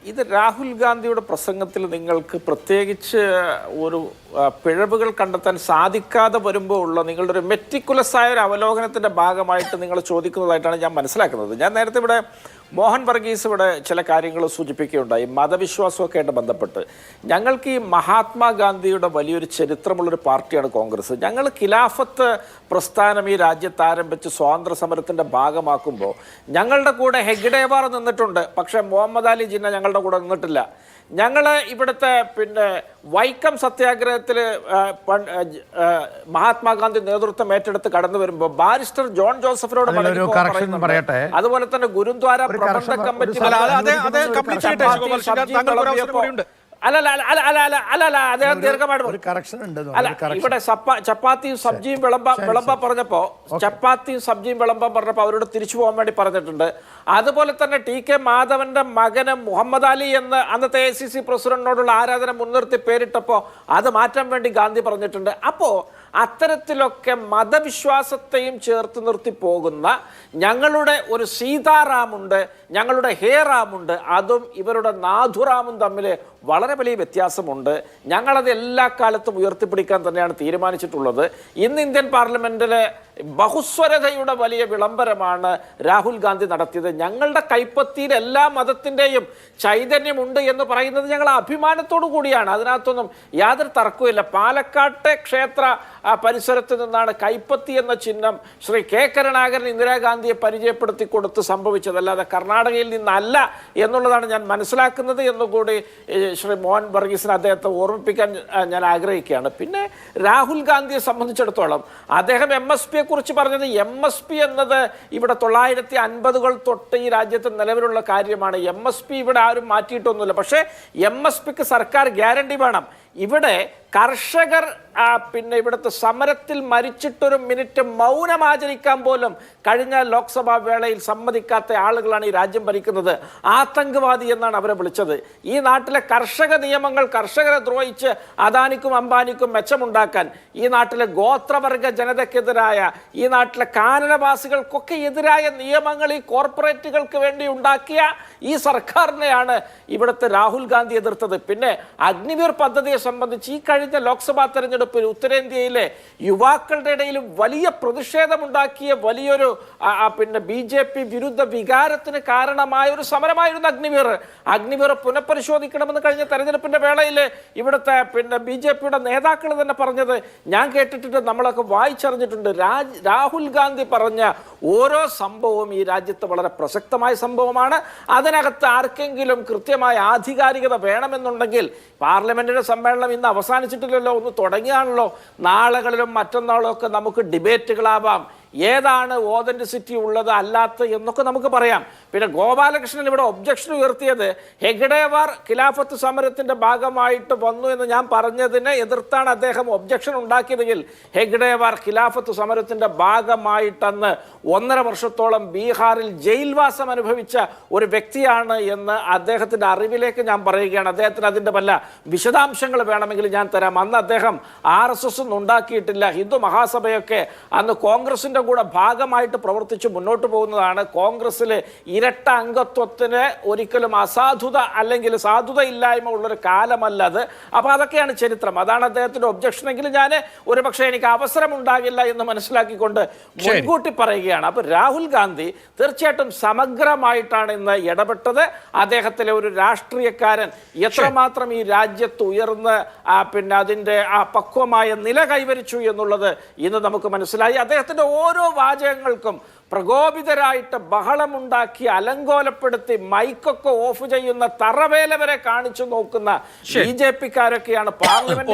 ഇത് രാഹുൽ ഗാന്ധിയുടെ പ്രസംഗത്തിൽ നിങ്ങൾക്ക് പ്രത്യേകിച്ച് ഒരു പിഴവുകൾ കണ്ടെത്താൻ സാധിക്കാതെ വരുമ്പോൾ ഉള്ള നിങ്ങളുടെ ഒരു മെറ്റിക്കുലസ് ആയ ഒരു അവലോകനത്തിൻ്റെ ഭാഗമായിട്ട് നിങ്ങൾ ചോദിക്കുന്നതായിട്ടാണ് ഞാൻ മനസ്സിലാക്കുന്നത്. ഞാൻ നേരത്തെ ഇവിടെ മോഹൻ വർഗീസ് ഇവിടെ ചില കാര്യങ്ങൾ സൂചിപ്പിക്കുകയുണ്ടായി, മതവിശ്വാസമൊക്കെ ആയിട്ട് ബന്ധപ്പെട്ട്. ഞങ്ങൾക്ക് ഈ മഹാത്മാഗാന്ധിയുടെ വലിയൊരു ചരിത്രമുള്ളൊരു പാർട്ടിയാണ് കോൺഗ്രസ്. ഞങ്ങൾ ഖിലാഫത്ത് പ്രസ്ഥാനം ഈ രാജ്യത്ത് ആരംഭിച്ച് സ്വാതന്ത്ര്യ സമരത്തിൻ്റെ ഭാഗമാക്കുമ്പോൾ ഞങ്ങളുടെ കൂടെ ഹെഗ്ഡേവാർ നിന്നിട്ടുണ്ട്, പക്ഷേ മുഹമ്മദ് അലി ജിന്ന ഞങ്ങളുടെ കൂടെ നിന്നിട്ടില്ല. ഞങ്ങൾ ഇവിടുത്തെ വൈക്കം സത്യാഗ്രഹത്തിൽ മഹാത്മാഗാന്ധി നേതൃത്വം ഏറ്റെടുത്ത് കടന്നു വരുമ്പോൾ ബാരിസ്റ്റർ ജോൺ ജോസഫിനോട് പറയട്ടെ, അതുപോലെ തന്നെ ഗുരുദ്വാര പ്രബന്ധ കമ്മിറ്റി ഇവിടെ ചപ്പാത്തിയും സബ്ജിയും വിളമ്പാൻ പറഞ്ഞപ്പോ അവരോട് തിരിച്ചു പോകാൻ വേണ്ടി പറഞ്ഞിട്ടുണ്ട്. അതുപോലെ തന്നെ ടി കെ മാധവന്റെ മകന് മുഹമ്മദ് അലി എന്ന് അന്നത്തെ ACC പ്രസിഡന്റിനോടുള്ള ആരാധന മുൻനിർത്തി പേരിട്ടപ്പോ അത് മാറ്റാൻ വേണ്ടി ഗാന്ധി പറഞ്ഞിട്ടുണ്ട്. അപ്പോ അത്തരത്തിലൊക്കെ മതവിശ്വാസത്തെയും ചേർത്ത് നിർത്തി പോകുന്ന ഞങ്ങളുടെ ഒരു സീതാറാമുണ്ട്, ഞങ്ങളുടെ ഹേറാമുണ്ട്, അതും ഇവരുടെ നാഥുറാമും തമ്മിൽ വളരെ വലിയ വ്യത്യാസമുണ്ട്. ഞങ്ങളത് എല്ലാ കാലത്തും ഉയർത്തിപ്പിടിക്കാൻ തന്നെയാണ് തീരുമാനിച്ചിട്ടുള്ളത്. ഇന്ന് ഇന്ത്യൻ പാർലമെന്റിലെ ബഹുസ്വരതയുടെ വലിയ വിളംബരമാണ് രാഹുൽ ഗാന്ധി നടത്തിയത്. ഞങ്ങളുടെ കൈപ്പത്തിയിൽ എല്ലാ മതത്തിൻ്റെയും ചൈതന്യമുണ്ട് എന്ന് പറയുന്നത് ഞങ്ങൾ അഭിമാനത്തോടു കൂടിയാണ്. അതിനകത്തൊന്നും യാതൊരു തർക്കവുമില്ല. പാലക്കാട്ടെ ക്ഷേത്ര പരിസരത്ത് നിന്നാണ് കൈപ്പത്തി എന്ന ചിഹ്നം ശ്രീ കെ കരുണാകരൻ ഇന്ദിരാഗാന്ധിയെ പരിചയപ്പെടുത്തി കൊടുത്ത് സംഭവിച്ചത്, അല്ലാതെ കർണാടകയിൽ നിന്നല്ല എന്നുള്ളതാണ് ഞാൻ മനസ്സിലാക്കുന്നത് എന്നുകൂടി ശ്രീ മോഹൻ വർഗീസിന് അദ്ദേഹത്തെ ഓർമ്മിപ്പിക്കാൻ ഞാൻ ആഗ്രഹിക്കുകയാണ്. പിന്നെ രാഹുൽ ഗാന്ധിയെ സംബന്ധിച്ചിടത്തോളം അദ്ദേഹം MSP കുറിച്ച് പറഞ്ഞത്, MSP എന്നത് ഇവിടെ 1950 തൊട്ട് ഈ രാജ്യത്ത് നിലവിലുള്ള കാര്യമാണ്. MSP ഇവിടെ ആരും മാറ്റിയിട്ടൊന്നുമില്ല. പക്ഷേ MSPക്ക് സർക്കാർ ഗ്യാരണ്ടി വേണം. ഇവിടെ കർഷകർ ഇവിടുത്തെ സമരത്തിൽ മരിച്ചിട്ടൊരു മിനിറ്റ് മൗനമാചരിക്കാൻ പോലും കഴിഞ്ഞ ലോക്സഭാ വേളയിൽ സമ്മതിക്കാത്ത ആളുകളാണ് ഈ രാജ്യം ഭരിക്കുന്നത്. ആതങ്കവാദി എന്നാണ് അവരെ വിളിച്ചത്. ഈ നാട്ടിലെ കർഷക നിയമങ്ങൾ കർഷകരെ ദ്രോഹിച്ച് അദാനിക്കും അംബാനിക്കും മെച്ചമുണ്ടാക്കാൻ, ഈ നാട്ടിലെ ഗോത്രവർഗ ജനതയ്ക്കെതിരായ, ഈ നാട്ടിലെ കാനനവാസികൾക്കൊക്കെ എതിരായ നിയമങ്ങൾ ഈ കോർപ്പറേറ്റുകൾക്ക് വേണ്ടി ഉണ്ടാക്കിയ ഈ സർക്കാരിനെയാണ് ഇവിടുത്തെ രാഹുൽ ഗാന്ധി എതിർത്തത്. പിന്നെ അഗ്നിവീർ പദ്ധതിയെ സംബന്ധിച്ച് ഈ കഴിഞ്ഞ ലോക്സഭാ തെരഞ്ഞെടുപ്പിൽ ഉത്തരേന്ത്യയിലെ യുവാക്കളുടെ ഇടയിൽ വലിയ പ്രതിഷേധമുണ്ടാക്കിയ വലിയൊരു BJP വിരുദ്ധ വികാരത്തിന് കാരണമായ ഒരു സമരമായിരുന്നു അഗ്നിവീർ പുനഃപരിശോധിക്കണമെന്ന് കഴിഞ്ഞ തെരഞ്ഞെടുപ്പിന്റെ വേളയിൽ ഇവിടുത്തെ BJPയുടെ നേതാക്കൾ തന്നെ പറഞ്ഞത് ഞാൻ കേട്ടിട്ടുണ്ട്, നമ്മളൊക്കെ വായിച്ചറിഞ്ഞിട്ടുണ്ട്. രാഹുൽ ഗാന്ധി പറഞ്ഞ ഓരോ സംഭവവും ഈ രാജ്യത്ത് വളരെ പ്രസക്തമായ സംഭവമാണ്. അതിനകത്ത് ആർക്കെങ്കിലും കൃത്യമായ ആധികാരികത വേണമെന്നുണ്ടെങ്കിൽ പാർലമെന്റിന്റെ സമ്മേളനം ഇന്ന് അവസാനിച്ചിട്ടില്ലല്ലോ, ഒന്ന് തുടങ്ങിയാണല്ലോ. നാളുകളിലും മറ്റന്നാളും ഒക്കെ നമുക്ക് ഡിബേറ്റുകളാവാം, ഏതാണ് ഓതന്റിസിറ്റി ഉള്ളത് അല്ലാത്ത എന്നൊക്കെ നമുക്ക് പറയാം. പിന്നെ ഗോപാലകൃഷ്ണൻ ഇവിടെ ഒബ്ജക്ഷൻ ഉയർത്തിയത് ഹെഗ്ഡേവാർ ഖിലാഫത്ത് സമരത്തിന്റെ ഭാഗമായിട്ട് വന്നു എന്ന് ഞാൻ പറഞ്ഞതിനെ എതിർത്താണ് അദ്ദേഹം ഒബ്ജക്ഷൻ ഉണ്ടാക്കിയതെങ്കിൽ, ഹെഗ്ഡേവാർ ഖിലാഫത്ത് സമരത്തിന്റെ ഭാഗമായിട്ടന്ന് 1.5 വർഷത്തോളം ബീഹാറിൽ ജയിൽവാസം അനുഭവിച്ച ഒരു വ്യക്തിയാണ് എന്ന് അദ്ദേഹത്തിന്റെ അറിവിലേക്ക് ഞാൻ പറയുകയാണ്. അദ്ദേഹത്തിന് അതിൻ്റെ വല്ല വിശദാംശങ്ങൾ വേണമെങ്കിൽ ഞാൻ തരാം. അന്ന് അദ്ദേഹം RSS ഒന്നും ഉണ്ടാക്കിയിട്ടില്ല. ഹിന്ദു മഹാസഭയൊക്കെ അന്ന് കോൺഗ്രസിന്റെ കൂടെ ഭാഗമായിട്ട് പ്രവർത്തിച്ച് മുന്നോട്ട് പോകുന്നതാണ്. കോൺഗ്രസ്സിൽ ഇരട്ട അംഗത്വത്തിന് ഒരിക്കലും അസാധുത അല്ലെങ്കിൽ സാധുതയില്ലായ്മ ഉള്ളൊരു കാലമല്ല അത്. അപ്പോൾ അതൊക്കെയാണ് ചരിത്രം. അതാണ് അദ്ദേഹത്തിന്റെ ഒബ്ജക്ഷൻ എങ്കിൽ ഞാൻ ഒരുപക്ഷെ എനിക്ക് അവസരം ഉണ്ടാകില്ല എന്ന് മനസ്സിലാക്കിക്കൊണ്ട് മുൻകൂട്ടി പറയുകയാണ്. അപ്പോൾ രാഹുൽ ഗാന്ധി തീർച്ചയായിട്ടും സമഗ്രമായിട്ടാണ് ഇന്ന് ഇടപെട്ടത്. അദ്ദേഹത്തിലെ ഒരു രാഷ്ട്രീയക്കാരൻ എത്രമാത്രം ഈ രാജ്യത്ത് ഉയർന്ന് അതിൻ്റെ പക്വമായ നില കൈവരിച്ചു എന്നുള്ളത് ഇന്ന് നമുക്ക് മനസ്സിലായി. അദ്ദേഹത്തിന്റെ ഓരോ വാചകങ്ങൾക്കും പ്രകോപിതരായിട്ട് ബഹളമുണ്ടാക്കി അലങ്കോലപ്പെടുത്തി മൈക്കൊക്കെ ഓഫ് ചെയ്യുന്ന തറവേല വരെ കാണിച്ചു നോക്കുന്ന BJPക്കാരൊക്കെയാണ് പാർലമെന്റ്